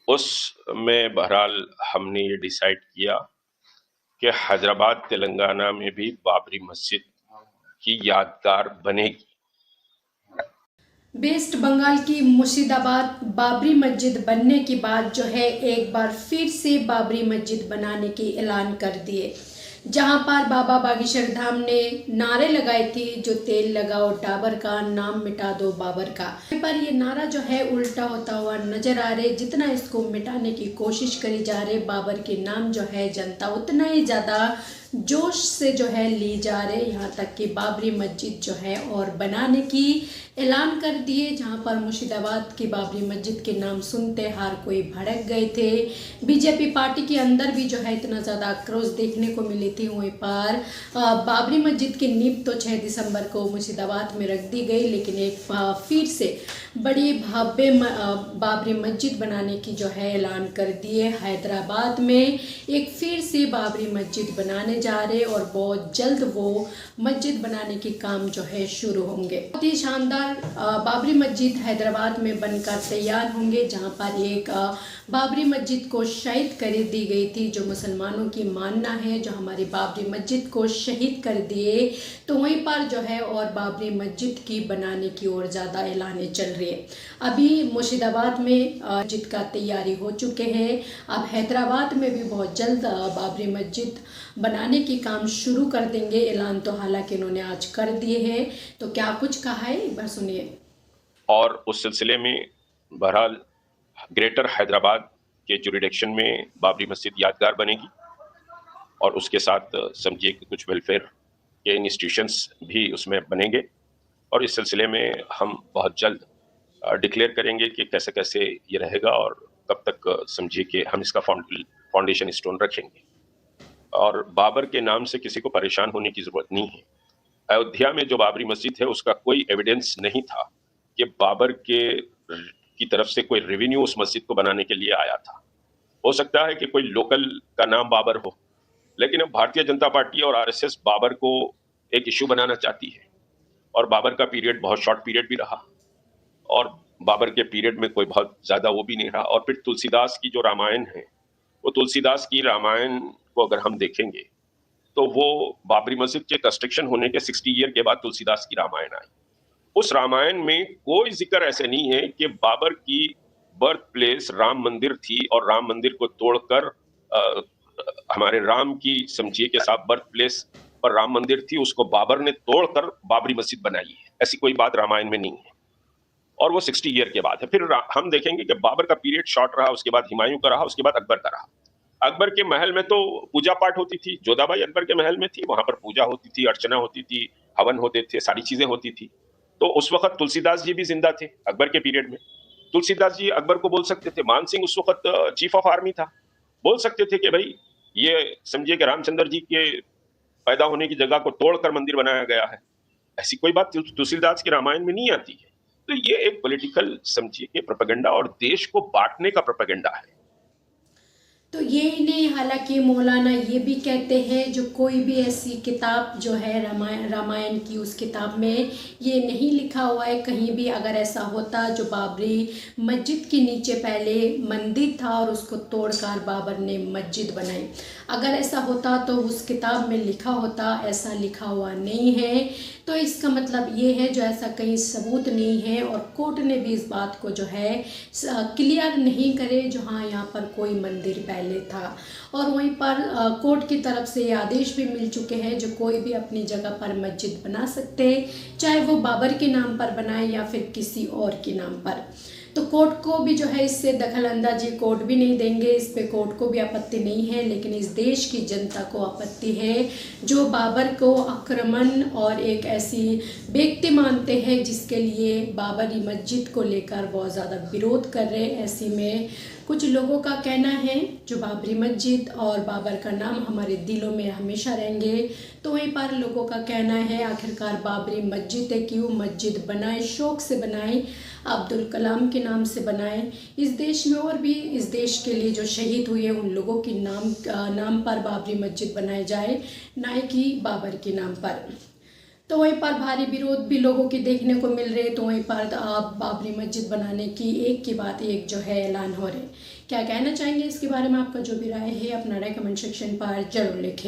उसमें बहरहाल हमने ये डिसाइड किया कि हैदराबाद तेलंगाना में भी बाबरी मस्जिद की यादगार बनेगी। वेस्ट बंगाल की मुर्शिदाबाद बाबरी मस्जिद बनने के बाद जो है एक बार फिर से बाबरी मस्जिद बनाने की ऐलान कर दिए, जहां पर बाबा बागेश्वर धाम ने नारे लगाए थे, जो तेल लगाओ डाबर का, नाम मिटा दो बाबर का। पर ये नारा जो है उल्टा होता हुआ नजर आ रहे, जितना इसको मिटाने की कोशिश करी जा रहे, बाबर के नाम जो है जनता उतना ही ज़्यादा जोश से जो है ली जा रहे। यहाँ तक कि बाबरी मस्जिद जो है और बनाने की ऐलान कर दिए, जहाँ पर मुर्शिदाबाद की बाबरी मस्जिद के नाम सुनते हर कोई भड़क गए थे। बीजेपी पार्टी के अंदर भी जो है इतना ज़्यादा आक्रोश देखने को मिली थी। वहीं पर बाबरी मस्जिद की नींव तो 6 दिसंबर को मुर्शिदाबाद में रख दी गई, लेकिन एक फिर से बड़ी भव्य बाबरी मस्जिद बनाने की जो है ऐलान कर दिए। हैदराबाद में एक फिर से बाबरी मस्जिद बनाने जा रहे और बहुत जल्द वो मस्जिद बनाने के काम जो है शुरू होंगे। बहुत ही शानदार बाबरी मस्जिद हैदराबाद में बनकर तैयार होंगे, जहां पर एक बाबरी मस्जिद को शहीद कर दी गई थी, जो मुसलमानों की मानना है, जो हमारी बाबरी मस्जिद को शहीद कर दिए। तो वहीं पर जो है और बाबरी मस्जिद की बनाने की ओर ज़्यादा ऐलानें चल रही है। अभी मुर्शिदाबाद में मस्जिद का तैयारी हो चुके हैं, अब हैदराबाद में भी बहुत जल्द बाबरी मस्जिद बनाने की काम शुरू कर देंगे। ऐलान तो हालांकि इन्होंने आज कर दिए हैं, तो क्या कुछ कहा है एक बार सुनिए। और उस सिलसिले में बहरहाल ग्रेटर हैदराबाद के जुरिडिक्शन में बाबरी मस्जिद यादगार बनेगी और उसके साथ समझिए कि कुछ वेलफेयर के इंस्टीट्यूशंस भी उसमें बनेंगे और इस सिलसिले में हम बहुत जल्द डिक्लेयर करेंगे कि कैसे कैसे ये रहेगा और कब तक समझिए कि हम इसका फाउंडेशन स्टोन रखेंगे। और बाबर के नाम से किसी को परेशान होने की जरूरत नहीं है। अयोध्या में जो बाबरी मस्जिद है उसका कोई एविडेंस नहीं था कि बाबर की तरफ से कोई रेवेन्यू उस मस्जिद को बनाने के लिए आया था। हो सकता है कि कोई लोकल का नाम बाबर हो, लेकिन अब भारतीय जनता पार्टी और आरएसएस बाबर को एक इश्यू बनाना चाहती है और बाबर का पीरियड बहुत शॉर्ट पीरियड भी रहा और बाबर के पीरियड में कोई बहुत ज्यादा वो भी नहीं रहा। और फिर तुलसीदास की जो रामायण है, वो तुलसीदास की रामायण को अगर हम देखेंगे तो वो बाबरी मस्जिद के कंस्ट्रक्शन होने के 60 ईयर के बाद तुलसीदास की रामायण आई। उस रामायण में कोई जिक्र ऐसे नहीं है कि बाबर की बर्थ प्लेस राम मंदिर थी और राम मंदिर को तोड़कर हमारे राम की समझिए के साथ बर्थ प्लेस पर राम मंदिर थी, उसको बाबर ने तोड़कर बाबरी मस्जिद बनाई है। ऐसी कोई बात रामायण में नहीं है और वो 60 ईयर के बाद है। फिर हम देखेंगे कि बाबर का पीरियड शॉर्ट रहा, उसके बाद हुमायूं का रहा, उसके बाद अकबर का रहा। अकबर के महल में तो पूजा पाठ होती थी, जोधाबाई अकबर के महल में थी, वहां पर पूजा होती थी, अर्चना होती थी, हवन होते थे, सारी चीजें होती थी। तो उस वक्त तुलसीदास जी भी जिंदा थे अकबर के पीरियड में। तुलसीदास जी अकबर को बोल सकते थे, मान सिंह उस वक्त चीफ ऑफ आर्मी था, बोल सकते थे कि भाई ये समझिए कि रामचंद्र जी के पैदा होने की जगह को तोड़कर मंदिर बनाया गया है। ऐसी कोई बात तुलसीदास के रामायण में नहीं आती है। तो ये एक पॉलिटिकल समझिए कि प्रोपेगेंडा और देश को बांटने का प्रोपेगेंडा है। तो ये नहीं, हालांकि मौलाना ये भी कहते हैं जो कोई भी ऐसी किताब जो है रामायण की, उस किताब में ये नहीं लिखा हुआ है कहीं भी, अगर ऐसा होता जो बाबरी मस्जिद के नीचे पहले मंदिर था और उसको तोड़कर बाबर ने मस्जिद बनाई, अगर ऐसा होता तो उस किताब में लिखा होता, ऐसा लिखा हुआ नहीं है। तो इसका मतलब ये है जो ऐसा कहीं सबूत नहीं है और कोर्ट ने भी इस बात को जो है क्लियर नहीं करे जो हाँ यहाँ पर कोई मंदिर पहले था। और वहीं पर कोर्ट की तरफ से ये आदेश भी मिल चुके हैं जो कोई भी अपनी जगह पर मस्जिद बना सकते हैं, चाहे वो बाबर के नाम पर बनाए या फिर किसी और के नाम पर। तो कोर्ट को भी जो है इससे दखल अंदाजी कोर्ट भी नहीं देंगे, इस पे कोर्ट को भी आपत्ति नहीं है, लेकिन इस देश की जनता को आपत्ति है जो बाबर को आक्रमण और एक ऐसी व्यक्ति मानते हैं जिसके लिए बाबरी मस्जिद को लेकर बहुत ज़्यादा विरोध कर रहे हैं। ऐसे में कुछ लोगों का कहना है जो बाबरी मस्जिद और बाबर का नाम हमारे दिलों में हमेशा रहेंगे। तो वहीं पर लोगों का कहना है आखिरकार बाबरी मस्जिद है, क्यों मस्जिद बनाए, शौक से बनाए, अब्दुल कलाम के नाम से बनाए, इस देश में और भी इस देश के लिए जो शहीद हुए उन लोगों के नाम पर बाबरी मस्जिद बनाए जाए, ना कि बाबर के नाम पर। तो वहीं पर भारी विरोध भी लोगों के देखने को मिल रहे, तो वहीं पर आप बाबरी मस्जिद बनाने की एक के बाद एक जो है ऐलान हो रहे। क्या कहना चाहेंगे इसके बारे में? आपका जो भी राय है अपना राय कमेंट सेक्शन पर जरूर लिखें।